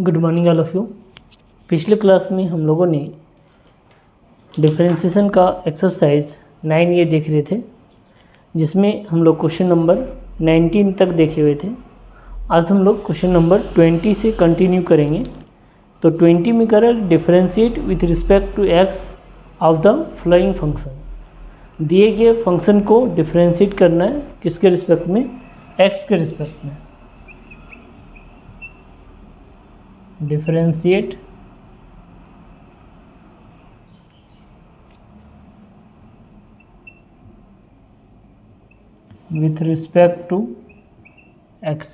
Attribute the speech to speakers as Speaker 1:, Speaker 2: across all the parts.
Speaker 1: Good morning all of you. पिछले class में हम लोगों ने डिफरेंशिएशन का एक्सरसाइज 9 ये देख रहे थे, जिसमें हम लोग क्वेश्चन नंबर 19 तक देखे हुए थे। आज हम लोग क्वेश्चन नंबर 20 से कंटिन्यू करेंगे। तो 20 में कह रहा है differentiate with respect to x of the following function. दिए गए फंक्शन को डिफरेंशिएट करना है किसके रिस्पेक्ट में? एक्स के रिस्पेक्ट में। Differentiate with respect to x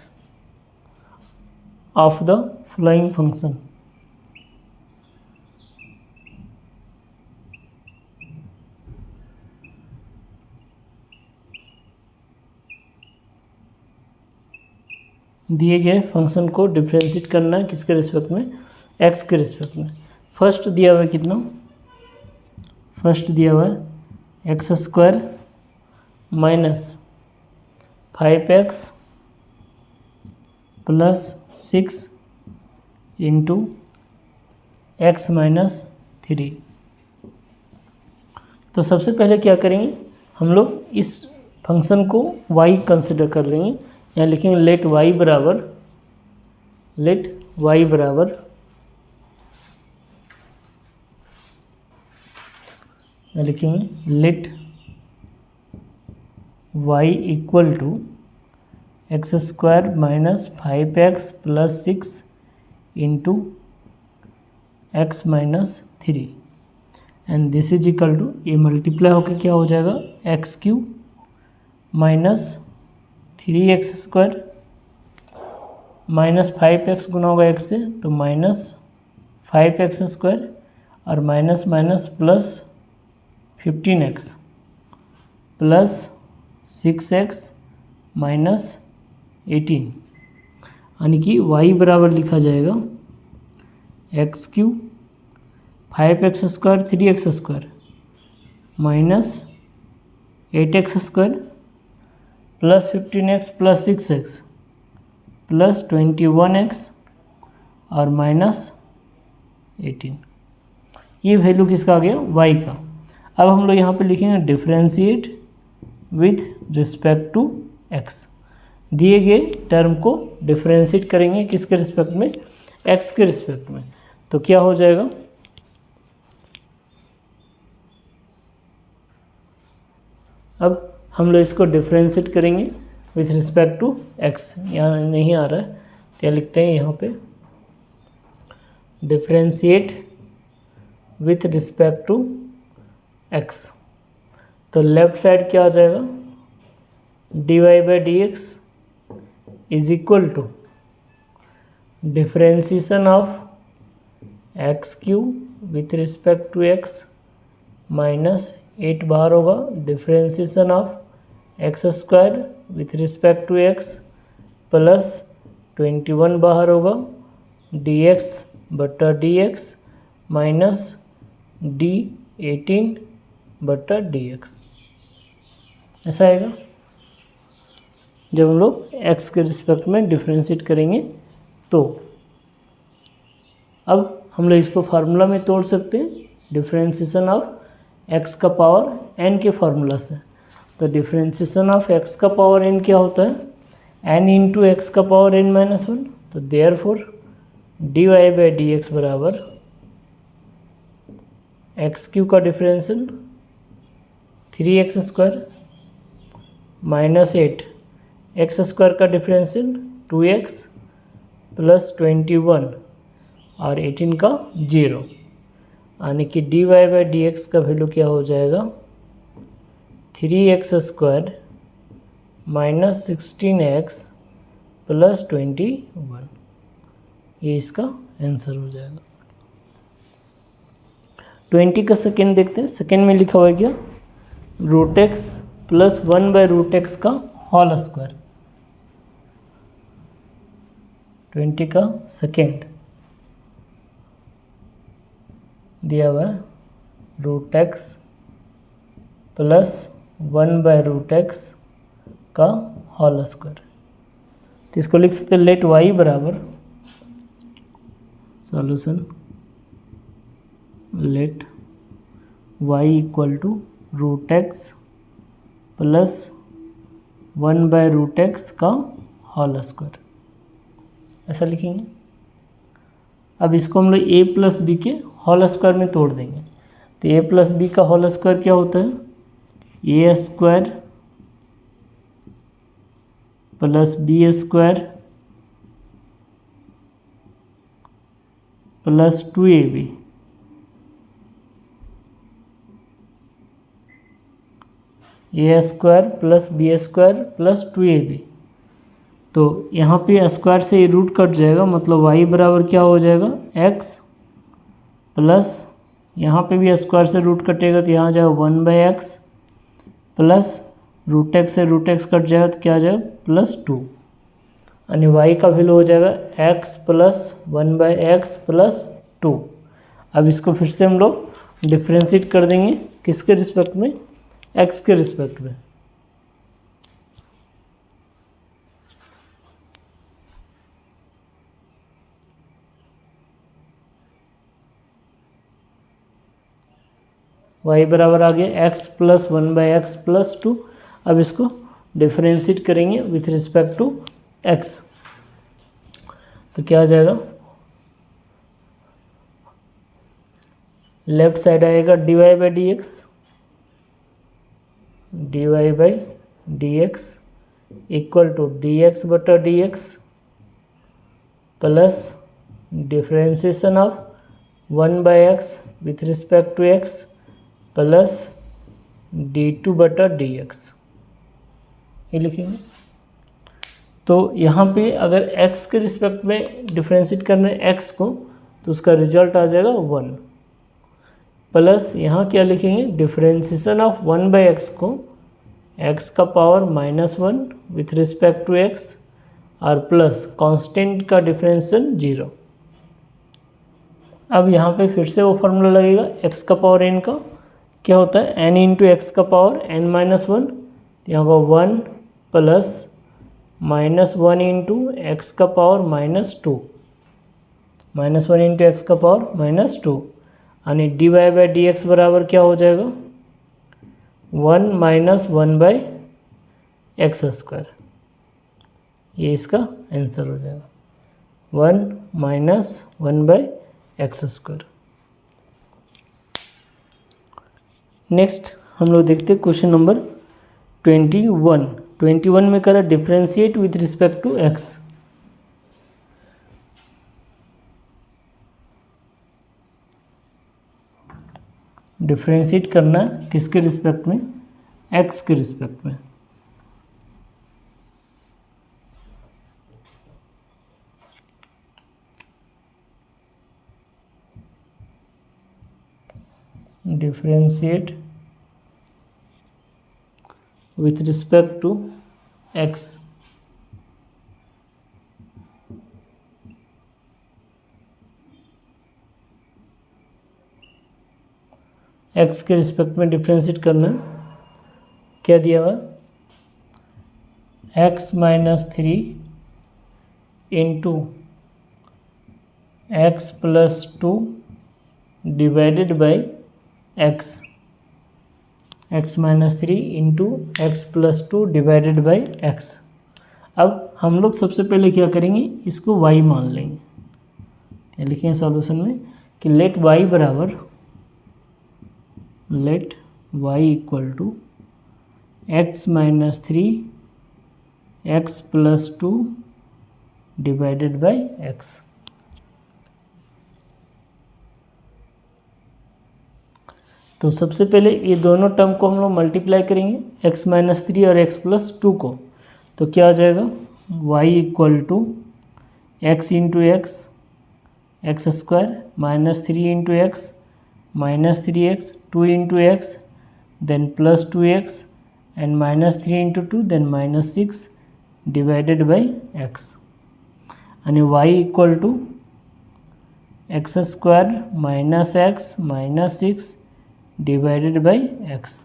Speaker 1: of the following function। दिए गए फंक्शन को डिफरेंशिएट करना है किसके रिस्पेक्ट में? x के रिस्पेक्ट में। फर्स्ट दिया हुआ है कितना? फर्स्ट दिया हुआ है x square minus 5x plus 6 into x minus 3। तो सबसे पहले क्या करेंगे हम लोग, इस फंक्शन को y कंसिडर कर लेंगे। यहाँ लिखेंगे लेट y बराबर लिखेंगे let y equal to x square minus 5x plus 6 into x minus 3 and this is equal to, ये मल्टीप्लाई होकर क्या हो जाएगा? X cube minus 3x square minus 5x गुना होगा x से तो माइनस 5x स्क्वायर और minus minus plus 15x plus 6x minus 18, यानी कि y बराबर लिखा जाएगा x cube 5x square 3x square minus 8x square plus 15x plus 6x plus 21x और माइनस 18। ये वैल्यू किसका आ गया? y का। अब हम लोग यहाँ पे लिखेंगे differentiate with respect to x। दिए गए टर्म को डिफरेंशिएट करेंगे किसके रिस्पेक्ट में? x के रिस्पेक्ट में। तो क्या हो जाएगा? अब हम लोग इसको डिफरेंशिएट करेंगे विथ रिस्पेक्ट टू x। यहाँ नहीं आ रहा है तो यहाँ लिखते हैं यहाँ पे differentiate with respect to x। तो लेफ्ट साइड क्या आ जाएगा? dy by D x is equal to differentiation of x cube with respect to x minus 8 बाहर होगा, differentiation of x square with respect to x plus 21 बाहर होगा, dx बटा dx minus d18 बटा dx। ऐसा आएगा जब हम लोग x के रिस्पेक्ट में डिफरेंशिएट करेंगे। तो अब हम लोग इसको फार्मूला में तोड़ सकते हैं, डिफरेंशिएशन ऑफ x का पावर n के फार्मूला से। तो डिफरेंशिएशन ऑफ x का पावर n क्या होता है? n इंटू एक्स का पावर n माइनस 1। तो therefore dy by D x बराबर एक्स क्यूब का differential 3x square minus 8 x square का डिफरेंशियल 2x प्लस 21 और 18 का 0, यानी कि dy बाई डी एक्स का वैल्यू क्या हो जाएगा? 3x square minus 16x plus 21। ये इसका आंसर हो जाएगा। 20 का सेकेंड देखते हैं। सेकेंड में लिखा हुआ है क्या? Root x plus 1 by root x का होल स्क्वायर। 20 का सेकेंड दिया हुआ है root x plus 1 by root x का होल स्क्वायर। तो इसको लिख सकते हैं लेट y बराबर solution let y equal to root x plus 1/√x का होल स्क्वायर, ऐसा लिखेंगे। अब इसको हम लोग a प्लस बी के होल स्क्वायर में तोड़ देंगे। तो a प्लस बी का होल स्क्वायर क्या होता है? A square plus b square plus 2ab, a square plus b square plus 2ab। तो यहाँ पे स्क्वायर से ये रूट कट जाएगा, मतलब y बराबर क्या हो जाएगा? x प्लस यहाँ पे भी स्क्वायर से रूट कटेगा तो यहाँ जाएगा 1/x प्लस रूट एक्स से रूट एक्स कट जाएगा तो क्या आ जाएगा? +2, यानी y का वैल्यू हो जाएगा x प्लस 1/x प्लस 2। अब इसको फिर से हम लोग डिफ्रेंशिएट कर देंगे, किसके रिस्पेक्ट में? x के रिस्पेक्ट में। y बराबर आ गया x प्लस 1/x प्लस 2। अब इसको डिफ्रेंशिएट करेंगे विथ रिस्पेक्ट टू x, तो क्या आ जाएगा? लेफ्ट साइड आएगा dy/dx, dy/dx equal to dx/dx plus differentiation of 1/x with respect to x plus d2/dx, ये लिखेंगे। तो यहाँ पे अगर x के रिस्पेक्ट में डिफ्रेंशिएट करना है x को, तो उसका रिजल्ट आ जाएगा 1 प्लस यहाँ क्या लिखेंगे? डिफ्रेंशिएशन ऑफ 1/x को x का power -1 with respect to x और प्लस कांस्टेंट का डिफ्रेंशिएशन 0। अब यहाँ पे फिर से वो फॉर्मूला लगेगा x का पावर n का, क्या होता है? n इंटू एक्स का पावर n-1, तो यहाँ पर 1 प्लस -1 इंटू एक्स का पावर -2, -1 इंटू एक्स का पावर -2, यानी dy/dx बराबर क्या हो जाएगा? 1 - 1/x²। ये इसका आंसर हो जाएगा, 1 - 1/x²। नेक्स्ट हम लोग देखते हैं क्वेश्चन नंबर 21 में करा differentiate with respect to x। Differentiate करना किसके रिस्पेक्ट में? x के रिस्पेक्ट में। Differentiate with respect to x। x के रिस्पेक्ट में डिफ्रेंशिएट करना, क्या दिया हुआ? x - 3 into x plus 2 divided by x, x - 3 into x plus 2 divided by x। अब हम लोग सबसे पहले क्या करेंगे? इसको y मान लेंगे। लिखेंगे सॉल्यूशन में कि लेट y बराबर, let y equal to x - 3 x plus 2 divided by x। तो सबसे पहले ये दोनों टर्म को हम लोग मल्टीप्लाई करेंगे, x - 3 और x प्लस 2 को। तो क्या आ जाएगा? y equal to x into x square -3 into x -3x 2 into x then plus 2x and -3 into 2 then -6 divided by x, यानी y equal to x square -x -6 divided by x।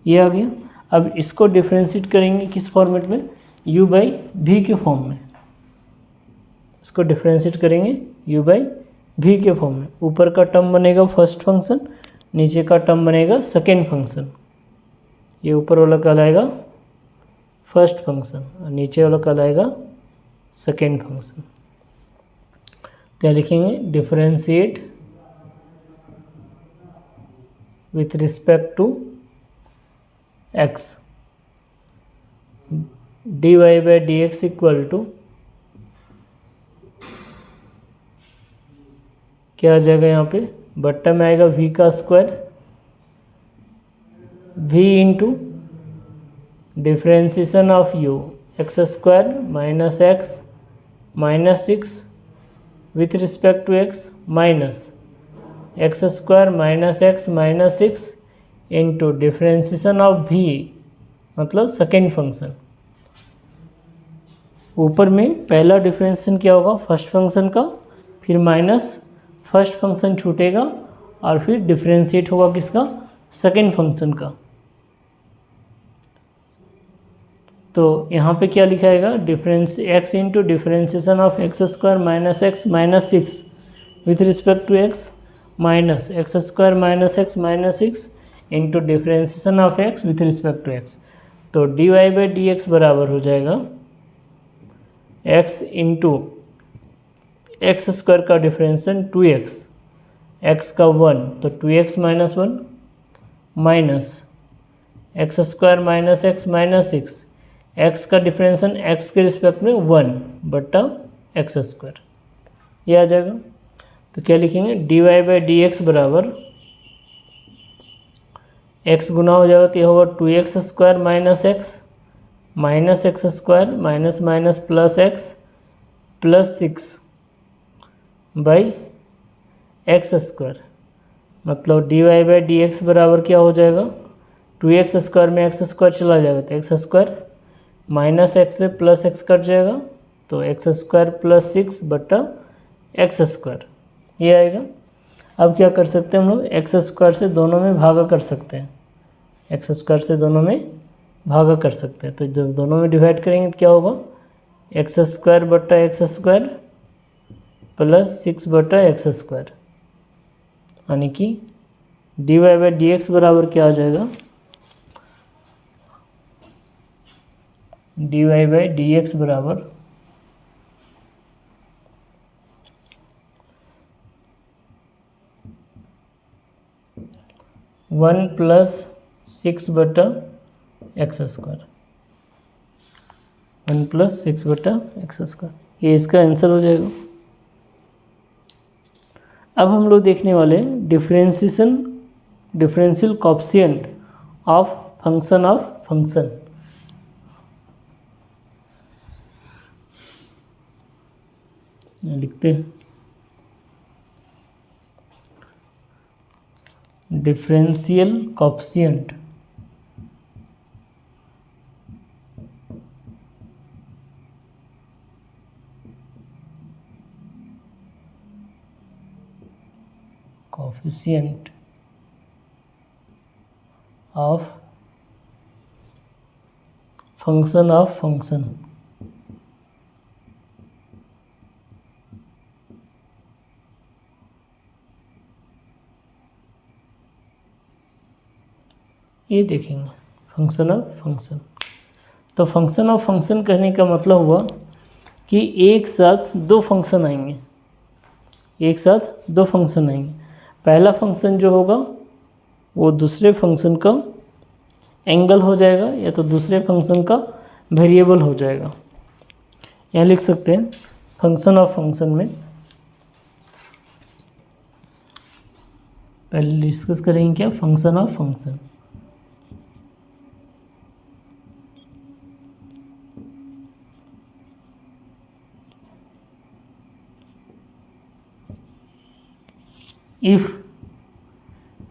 Speaker 1: ये आ गया। अब इसको डिफ्रेंशिएट करेंगे किस format में? u/v के form में। इसको डिफ्रेंशिएट करेंगे u बाई वी के फॉर्म में। ऊपर का टर्म बनेगा फर्स्ट फंक्शन, नीचे का टर्म बनेगा सेकेंड फंक्शन। ये ऊपर वाला कहलाएगा फर्स्ट फंक्शन और नीचे वाला कहलाएगा सेकेंड फंक्शन। तो यहाँ लिखेंगे differentiate with respect to x dy by D x equal to क्या आ जाएगा, यहाँ पे बट्टा में आएगा v का square, v into differentiation of u x square minus x minus 6 with respect to x minus x square minus x minus 6 into differentiation of v मतलब सेकेंड फंक्शन। ऊपर में पहला डिफ्रेंसिएशन क्या होगा फर्स्ट फंक्शन का, फिर minus first function छूटेगा और फिर डिफ्रेंशिएट होगा किसका, सेकेंड फंक्शन का। तो यहाँ पे क्या लिखाएगा, difference x into differentiation of x square minus x minus 6 with respect to x minus x square minus x minus 6 into differentiation of x with respect to x। तो d Y by D x बराबर हो जाएगा x into x square का differentiation 2x, x का 1 तो 2x minus 1 minus x square minus x minus 6, x का differentiation x के respect में 1 बट्टा एक्स स्क्वायर, ये आ जाएगा। तो क्या लिखेंगे, d Y by D x बराबर x गुना हो जाएगा तो ये होगा 2x square minus x square minus minus plus x plus 6 by x square, मतलब d Y by D x बराबर क्या हो जाएगा, 2x स्क्वायर में एक्स स्क्वायर चला जाएगा तो एक्स स्क्वायर माइनस एक्स से प्लस एक्स कट जाएगा तो एक्स स्क्वायर प्लस 6 बट्टा एक्स स्क्वायर, ये आएगा। अब क्या कर सकते हैं हम लोग, एक्स स्क्वायर से दोनों में भागा कर सकते हैं, एक्स स्क्वायर से दोनों में भागा कर सकते हैं। तो जब दोनों में डिवाइड करेंगे तो क्या होगा, एक्स स्क्वायर बट्टा एक्स स्क्वायर प्लस 6 बटा एक्स स्क्वायर, यानी कि d Y by D x बराबर क्या आ जाएगा, d Y by D x बराबर 1 प्लस 6 बटा एक्स स्क्वायर, 1 प्लस 6 बटा एक्स स्क्वायर, ये इसका आंसर हो जाएगा। अब हम लोग देखने वाले डिफरेंशियल कोएफिशिएंट ऑफ फंक्शन। लिखते हैं डिफरेंशियल कोएफिशिएंट ऑफ फंक्शन। ये देखेंगे फंक्शन ऑफ फंक्शन। तो फंक्शन ऑफ फंक्शन कहने का मतलब हुआ कि एक साथ दो फंक्शन आएंगे, पहला फंक्शन जो होगा वो दूसरे फंक्शन का एंगल हो जाएगा या तो दूसरे फंक्शन का वेरिएबल हो जाएगा। यहाँ लिख सकते हैं फंक्शन ऑफ फंक्शन में पहले डिस्कस करेंगे क्या, function of function. If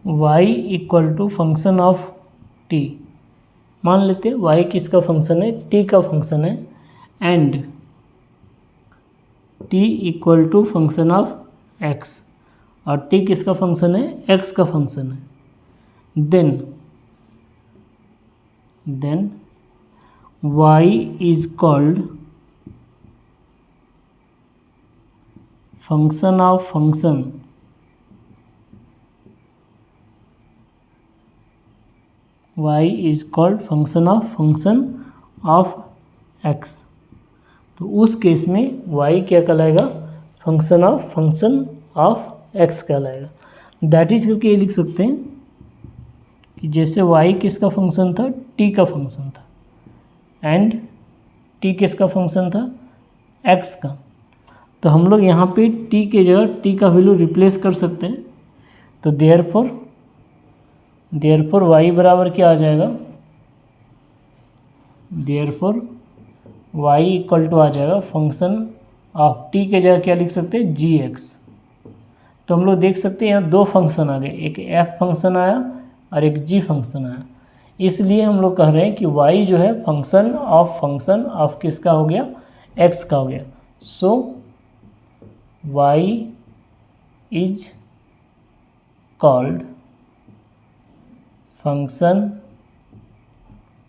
Speaker 1: y equal to function of t, मान लेते हैं y किसका फंक्शन है, t का फंक्शन है, and t equal to function of x, और t किसका फंक्शन है, x का फंक्शन है, then y is called function of function y is called function of function of x। तो उस केस में y क्या कहलाएगा, function of function of x कहलाएगा। दैट इज करके ये लिख सकते हैं कि जैसे y किसका फंक्शन था, t का फंक्शन था, एंड t किसका फंक्शन था, x का। तो हम लोग यहाँ पे t के जगह t का वैल्यू रिप्लेस कर सकते हैं। तो देयरफॉर y बराबर क्या आ जाएगा, देयरफॉर y इक्वल टू आ जाएगा फंक्शन ऑफ t के जगह क्या लिख सकते हैं, gx। तो हम लोग देख सकते हैं यहाँ दो फंक्शन आ गए, एक f फंक्शन आया और एक g फंक्शन आया। इसलिए हम लोग कह रहे हैं कि y जो है फंक्शन ऑफ किसका हो गया, x का हो गया। सो y is called function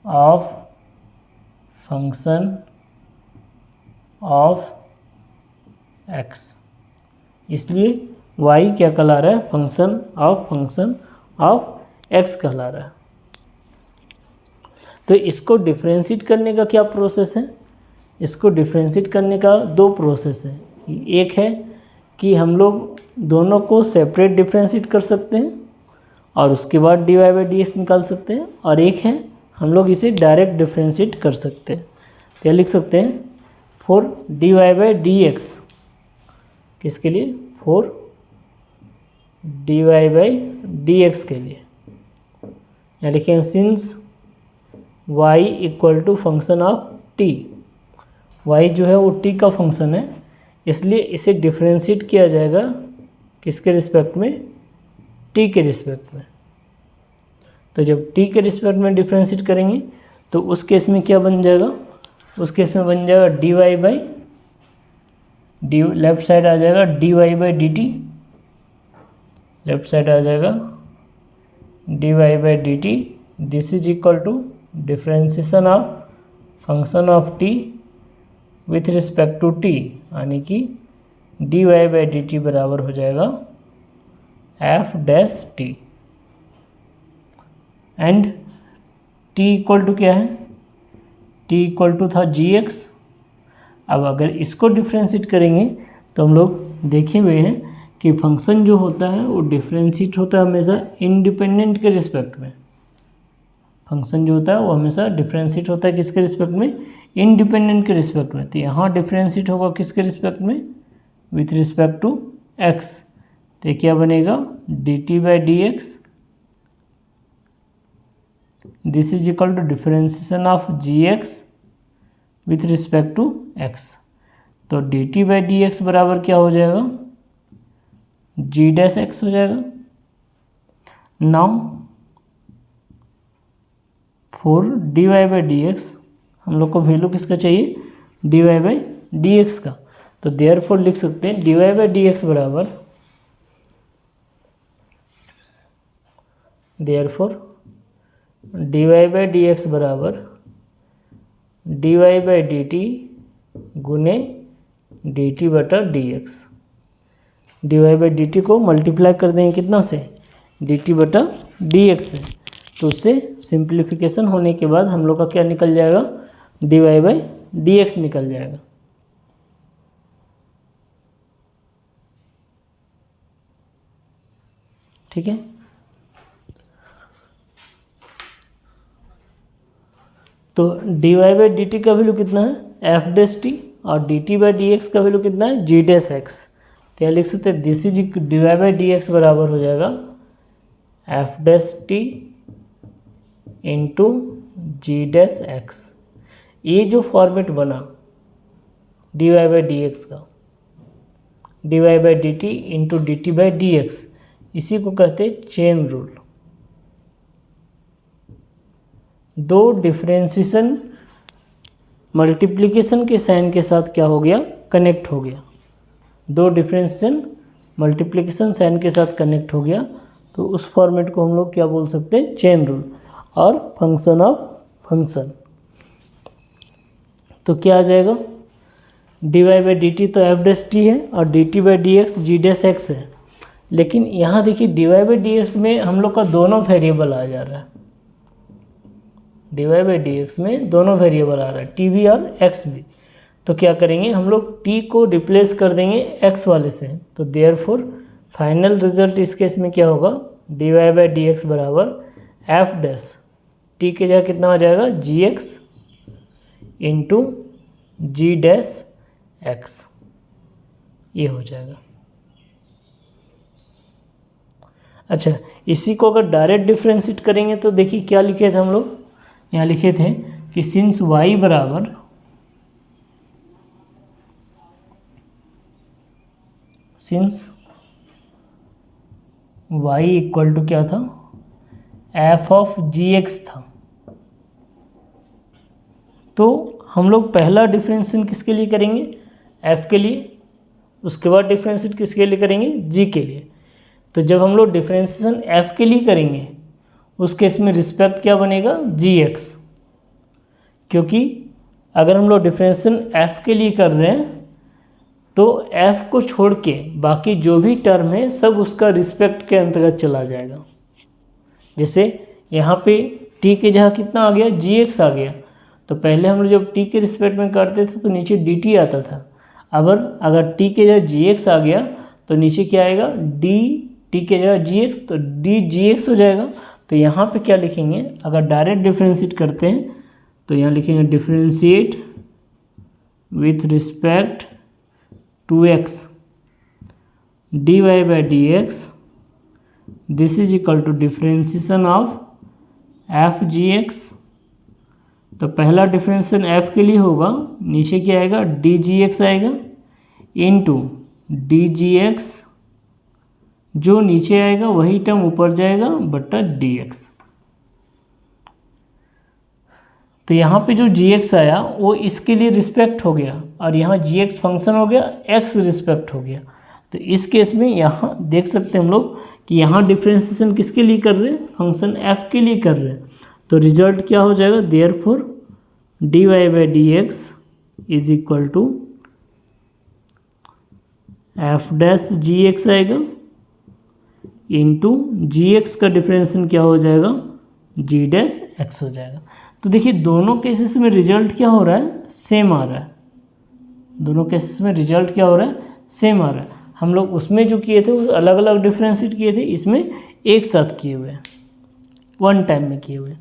Speaker 1: of x। इसलिए y क्या कहला रहा है, फंक्शन ऑफ x कहला रहा है। तो इसको डिफ्रेंशिएट करने का क्या प्रोसेस है, इसको डिफ्रेंशिएट करने का दो प्रोसेस है। एक है कि हम लोग दोनों को सेपरेट डिफ्रेंशिएट कर सकते हैं और उसके बाद dy बाई dx निकाल सकते हैं, और एक है हम लोग इसे डायरेक्ट डिफ्रेंशिएट कर सकते हैं। तो यह लिख सकते हैं फॉर dy बाई dx, किसके लिए, फॉर dy बाई dx के लिए। यहाँ लिखेंगे since y equal to function of t, y जो है वो t का फंक्शन है, इसलिए इसे डिफ्रेंशिएट किया जाएगा किसके रिस्पेक्ट में, t के रिस्पेक्ट में। तो जब t के रिस्पेक्ट में डिफ्रेंशिएट करेंगे तो उस केस में क्या बन जाएगा, उस केस में बन जाएगा dy बाई लेफ्ट साइड आ जाएगा dy by dt, left side आ जाएगा dy by dt। This is equal to differentiation of function of t with respect to t, यानी कि dy बाई dt बराबर हो जाएगा f dash t। And t equal to क्या है, t equal to था gx। अब अगर इसको डिफ्रेंशिएट करेंगे तो हम लोग देखे हुए हैं कि फंक्शन जो होता है वो डिफ्रेंशिएट होता है हमेशा इंडिपेंडेंट के रिस्पेक्ट में। फंक्शन जो होता है वो हमेशा डिफ्रेंशिएट होता है किसके रिस्पेक्ट में, इंडिपेंडेंट के रिस्पेक्ट में। तो यहाँ डिफ्रेंशिएट होगा किसके रिस्पेक्ट में, विथ रिस्पेक्ट टू x। तो क्या बनेगा dt by dx, this is equal to differentiation of gx with respect to x। तो dt बाई dx बराबर क्या हो जाएगा, g डैश x हो जाएगा। Now for dy by dx हम लोग को वैल्यू किसका चाहिए, dy बाई dx का। तो देयरफॉर लिख सकते हैं dy बाई dx बराबर, देयरफॉर dy बाई dx बराबर dy बाई dt गुने dt बटा dx। dy बाई dt को मल्टीप्लाई कर देंगे कितना से, dt बटा dx से। तो उससे सिंप्लीफिकेशन होने के बाद हम लोग का क्या निकल जाएगा, dy बाई dx निकल जाएगा। ठीक है। तो dy बाई dt का वैल्यू कितना है, f डैश t, और dt बाई dx का वैल्यू कितना है, g डैश x। तो यहाँ लिख सकते हैं this is dy by dx बराबर हो जाएगा f dash t into g dash x. ये जो फॉर्मेट बना dy बाई dx का, dy by dt into dt by dx, इसी को कहते हैं चेन रूल। दो डिफ्रेंशिएशन मल्टीप्लिकेशन के साइन के साथ क्या हो गया, कनेक्ट हो गया। दो डिफ्रेंशिएशन मल्टीप्लिकेशन साइन के साथ कनेक्ट हो गया, तो उस फॉर्मेट को हम लोग क्या बोल सकते हैं, चेन रूल। और फंक्शन ऑफ फंक्शन, तो क्या आ जाएगा, d Y by d t तो एफ डैश टी है और d t by D x g dash x है। लेकिन यहाँ देखिए डी वाई बाई डी एक्स में हम लोग का दोनों वेरिएबल आ जा रहा है, d Y by D x में दोनों वेरिएबल आ रहा है, टी भी और एक्स भी। तो क्या करेंगे हम लोग टी को रिप्लेस कर देंगे एक्स वाले से, तो देयरफॉर फाइनल रिजल्ट इस केस में क्या होगा, d Y by D x बराबर एफ डैश टी के जगह कितना आ जाएगा g x into g dash x, ये हो जाएगा। अच्छा, इसी को अगर डायरेक्ट डिफ्रेंशिएट करेंगे तो देखिए क्या लिखे थे हम लोग, यहाँ लिखे थे कि सिंस y बराबर y इक्वल टू क्या था, एफ ऑफ जी एक्स था। तो हम लोग पहला डिफ्रेंशिएशन किसके लिए करेंगे, f के लिए, उसके बाद डिफ्रेंशिएट किसके लिए करेंगे, g के लिए। तो जब हम लोग डिफ्रेंशिएशन f के लिए करेंगे उस केस में रिस्पेक्ट क्या बनेगा gx, क्योंकि अगर हम लोग डिफ्रेंशिएशन f के लिए कर रहे हैं तो f को छोड़ के बाकी जो भी टर्म है सब उसका रिस्पेक्ट के अंतर्गत चला जाएगा। जैसे यहाँ पे t के जगह कितना आ गया gx आ गया, तो पहले हम लोग जब t के रिस्पेक्ट में करते थे तो नीचे dt आता था। अब अगर t के जगह gx आ गया तो नीचे क्या आएगा dt के जगह gx, तो d gx हो जाएगा। तो यहाँ पे क्या लिखेंगे, अगर डायरेक्ट डिफ्रेंशिएट करते हैं तो यहाँ लिखेंगे differentiate with respect to x dy by D x, this is equal to differentiation of f g x. तो पहला डिफ्रेंशिएशन f के लिए होगा, नीचे क्या आएगा डी जी एक्स आएगा इंटू डी जी एक्स, जो नीचे आएगा वही टर्म ऊपर जाएगा बटा डी एक्स। तो यहाँ पे जो जी एक्स आया वो इसके लिए रिस्पेक्ट हो गया और यहाँ जी एक्स फंक्शन हो गया, एक्स रिस्पेक्ट हो गया। तो इस केस में यहाँ देख सकते हैं हम लोग कि यहाँ डिफ्रेंशिएशन किसके लिए कर रहे हैं, फंक्शन एफ के लिए कर रहे हैं। तो रिजल्ट क्या हो जाएगा, therefore d Y by D x is equal to f dash g x आएगा इंटू जी एक्स का डिफ्रेंशिएशन क्या हो जाएगा, जी डैश एक्स हो जाएगा। तो देखिए दोनों केसेस में रिजल्ट क्या हो रहा है, सेम आ रहा है। दोनों केसेस में रिजल्ट क्या हो रहा है, सेम आ रहा है। हम लोग उसमें जो किए थे वो अलग अलग डिफ्रेंशिएट किए थे, इसमें एक साथ किए हुए हैं, वन टाइम में किए हुए।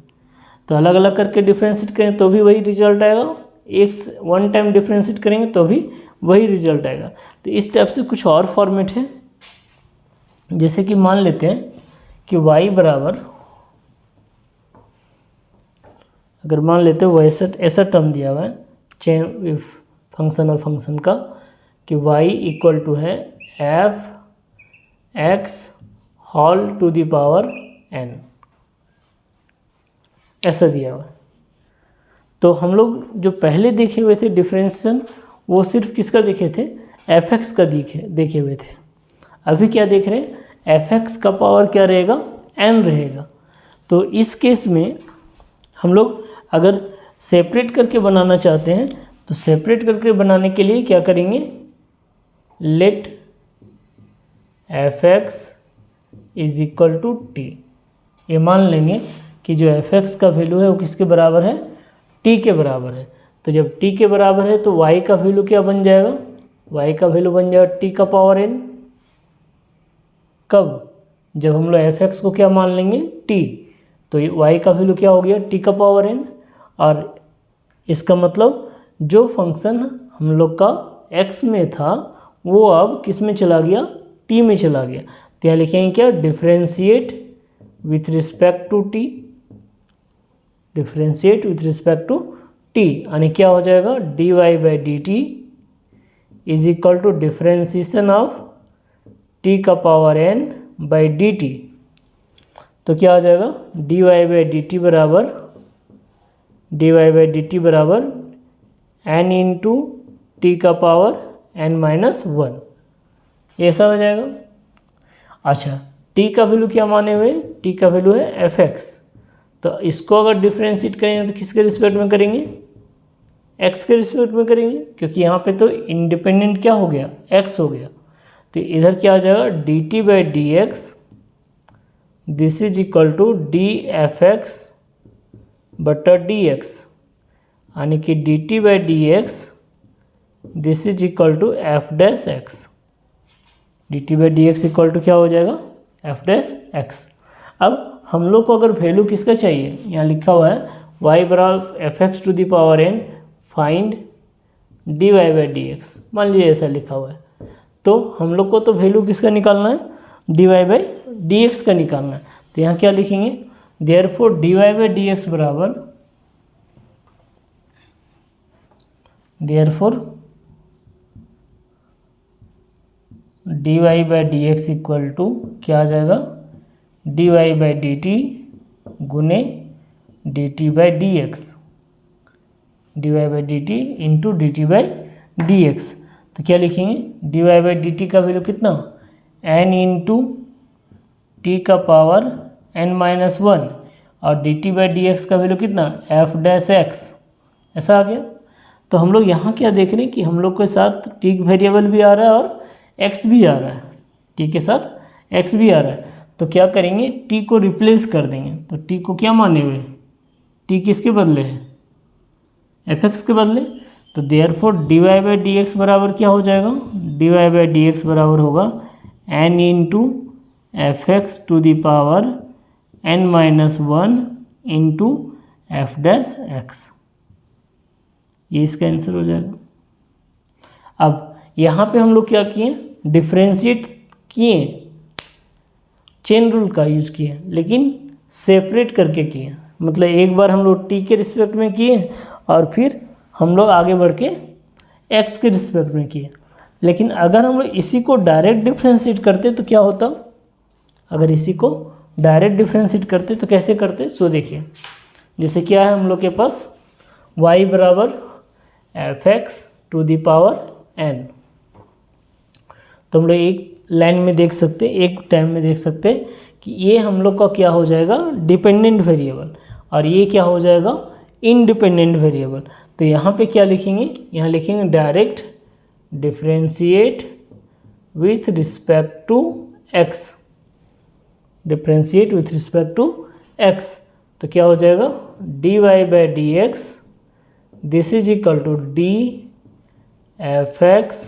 Speaker 1: तो अलग अलग करके डिफ्रेंशिएट करें तो भी वही रिजल्ट आएगा, एक वन टाइम डिफ्रेंशिएट करेंगे तो भी वही रिजल्ट आएगा। तो इस टाइप से कुछ और फॉर्मेट है, जैसे कि मान लेते हैं कि y बराबर, अगर मान लेते हैं वो ऐसा टर्म दिया हुआ है चेन फंक्शन और फंक्शन का कि y इक्वल टू है f x whole to the power n, ऐसा दिया हुआ है। तो हम लोग जो पहले देखे हुए थे डिफरेंशिएशन वो सिर्फ किसका देखे थे, एफ एक्स का देखे हुए थे। अभी क्या देख रहे हैं, एफ एक्स का पावर क्या रहेगा, n रहेगा। तो इस केस में हम लोग अगर सेपरेट करके बनाना चाहते हैं तो सेपरेट करके बनाने के लिए क्या करेंगे, let f x is equal to t. ये मान लेंगे कि जो एफ एक्स का वैल्यू है वो किसके बराबर है, टी के बराबर है। तो जब टी के बराबर है तो y का वैल्यू क्या बन जाएगा, y का वैल्यू बन जाएगा टी का पावर n। कब, जब हम लोग एफ एक्स को क्या मान लेंगे, t, तो y का वैल्यू क्या हो गया, टी का पावर n। और इसका मतलब जो फंक्शन हम लोग का x में था वो अब किस में चला गया, t में चला गया। तो यहाँ लिखेंगे क्या, differentiate with respect to t, differentiate with respect to t, यानी क्या हो जाएगा, d Y by d t is equal to differentiation of t का power n by d t. तो क्या हो जाएगा, d Y by d t बराबर n इंटू टी का पावर n माइनस वन, ऐसा हो जाएगा। अच्छा, t का वैल्यू क्या माने हुए, t का वैल्यू है एफ एक्स। तो इसको अगर डिफ्रेंशिएट करेंगे तो किसके रिस्पेक्ट में करेंगे, एक्स के रिस्पेक्ट में करेंगे, क्योंकि यहाँ पे तो इंडिपेंडेंट क्या हो गया, एक्स हो गया। तो इधर क्या आ जाएगा, d t by D x this is equal to d f x बटा डी एक्स, यानी कि d t by D x this is equal to f dash x. D t by D x equal to क्या हो जाएगा, F dash x. अब हम लोग को अगर वैल्यू किसका चाहिए, यहाँ लिखा हुआ है वाई बराबर f x to the power n find d Y by D x, मान लीजिए ऐसा लिखा हुआ है। तो हम लोग को तो वैल्यू किसका निकालना है, d Y by D x का निकालना है। तो यहाँ क्या लिखेंगे, therefore d Y by D x बराबर, therefore d Y by D x equal to क्या आ जाएगा, d Y by d t गुने d t by D x, d Y by d t into d t by D x. तो क्या लिखेंगे, d Y by d t का value कितना, n into t का पावर एन माइनस वन, और d t by D x का value कितना, F dash x, ऐसा आ गया। तो हम लोग यहाँ क्या देख रहे हैं कि हम लोग के साथ टी वेरिएबल भी आ रहा है और एक्स भी आ रहा है, टी के साथ एक्स भी आ रहा है। तो क्या करेंगे, टी को रिप्लेस कर देंगे। तो टी को क्या माने हुए, टी किसके बदले है, एफ एक्स के बदले। तो therefore d Y by D x बराबर क्या हो जाएगा, d Y by D x बराबर होगा n into f x to the power n minus one into f dash x, ये इसका आंसर हो जाएगा। अब यहाँ पे हम लोग क्या किए, डिफ्रेंशिएट किए, चेन रूल का यूज किए, लेकिन सेपरेट करके किए। मतलब एक बार हम लोग टी के रिस्पेक्ट में किए और फिर हम लोग आगे बढ़ के एक्स के रिस्पेक्ट में किए। लेकिन अगर हम लोग इसी को डायरेक्ट डिफ्रेंशिएट करते तो क्या होता, अगर इसी को डायरेक्ट डिफ्रेंशिएट करते तो कैसे करते, सो देखिए। जैसे क्या है हम लोग के पास, y बराबर f x to the power n. तो हम लोग एक लाइन में देख सकते, एक टाइम में देख सकते कि ये हम लोग का क्या हो जाएगा, डिपेंडेंट वेरिएबल, और ये क्या हो जाएगा, इंडिपेंडेंट वेरिएबल। तो यहाँ पे क्या लिखेंगे, यहाँ लिखेंगे direct differentiate with respect to x, differentiate with respect to x. तो क्या हो जाएगा, d Y by D x this is equal to d f x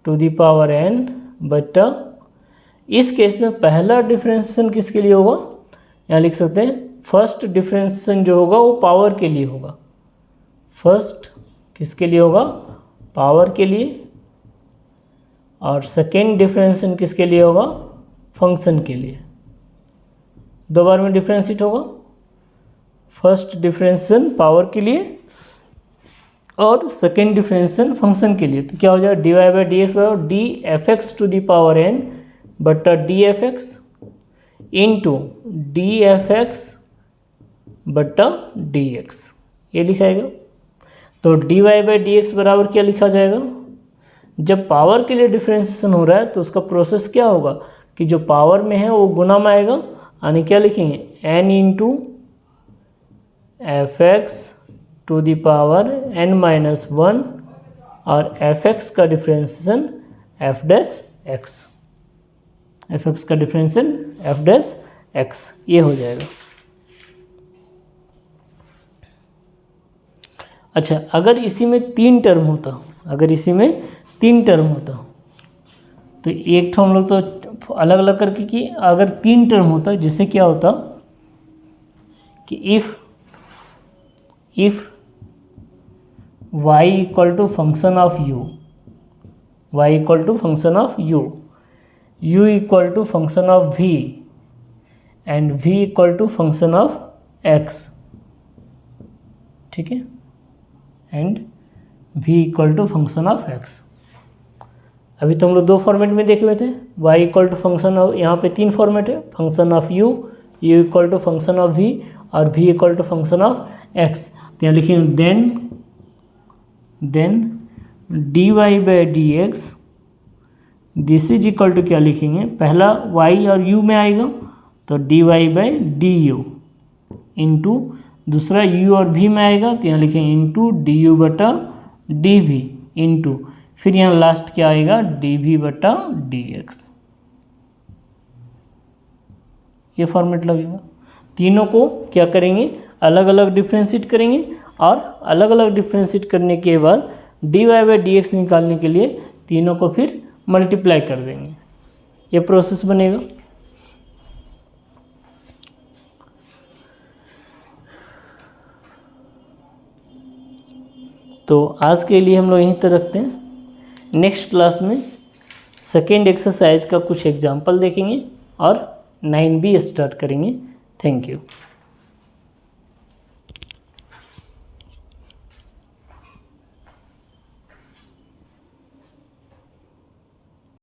Speaker 1: to the power n बटा, इस केस में पहला डिफ्रेंशिएशन किसके लिए होगा, यहाँ लिख सकते हैं फर्स्ट डिफ्रेंशिएशन जो होगा वो पावर के लिए होगा। फर्स्ट किसके लिए होगा, पावर के लिए, और सेकेंड डिफ्रेंशिएशन किसके लिए होगा, फंक्शन के लिए। दो बार में डिफ्रेंशिएट होगा, फर्स्ट डिफ्रेंशिएशन पावर के लिए और सेकेंड डिफ्रेंशिएशन फंक्शन के लिए। तो क्या हो जाएगा, d Y by D x बराबर d f x to the power n बटा d f x into d f x बटा डी एक्स, ये लिखाएगा। तो d Y by D x बराबर क्या लिखा जाएगा, जब पावर के लिए डिफ्रेंशिएशन हो रहा है तो उसका प्रोसेस क्या होगा कि जो पावर में है वो गुना में आएगा, यानी क्या लिखेंगे, n into f x to the power n minus one, और एफ एक्स का differentiation f dash x, f x का डिफ्रेंशिएशन एफ डैश एक्स, ये हो जाएगा। अच्छा, अगर इसी में तीन टर्म होता, अगर इसी में तीन टर्म होता तो एक तो हम लोग तो अलग अलग करके कि अगर तीन टर्म होता, जिससे क्या होता कि if y equal to function of u, y equal to function of u, u equal to function of v and v equal to function of x, ठीक है, and v equal to function of x। अभी तो हम लोग दो format में देखे हुए थे, y equal to function of, यहाँ पे तीन फॉर्मेट है, function of u, u equal to function of v और v equal to function of x। तो यहाँ लिखेंगे then d Y by D x this is equal to क्या लिखेंगे, पहला y और u में आएगा तो d Y by d u into दूसरा u और v में आएगा तो यहाँ लिखेंगे इंटू डी यू बटा डी वी इंटू फिर यहाँ लास्ट क्या आएगा डी वी बटा डी एक्स। ये फॉर्मेट लगेगा। तीनों को क्या करेंगे अलग अलग डिफ्रेंशिएट करेंगे और अलग अलग डिफ्रेंशिएट करने के बाद d Y by D x निकालने के लिए तीनों को फिर मल्टीप्लाई कर देंगे। ये प्रोसेस बनेगा। तो आज के लिए हम लोग यहीं तक रखते हैं। नेक्स्ट क्लास में सेकेंड एक्सरसाइज का कुछ एग्जाम्पल देखेंगे और 9B स्टार्ट करेंगे। Thank you.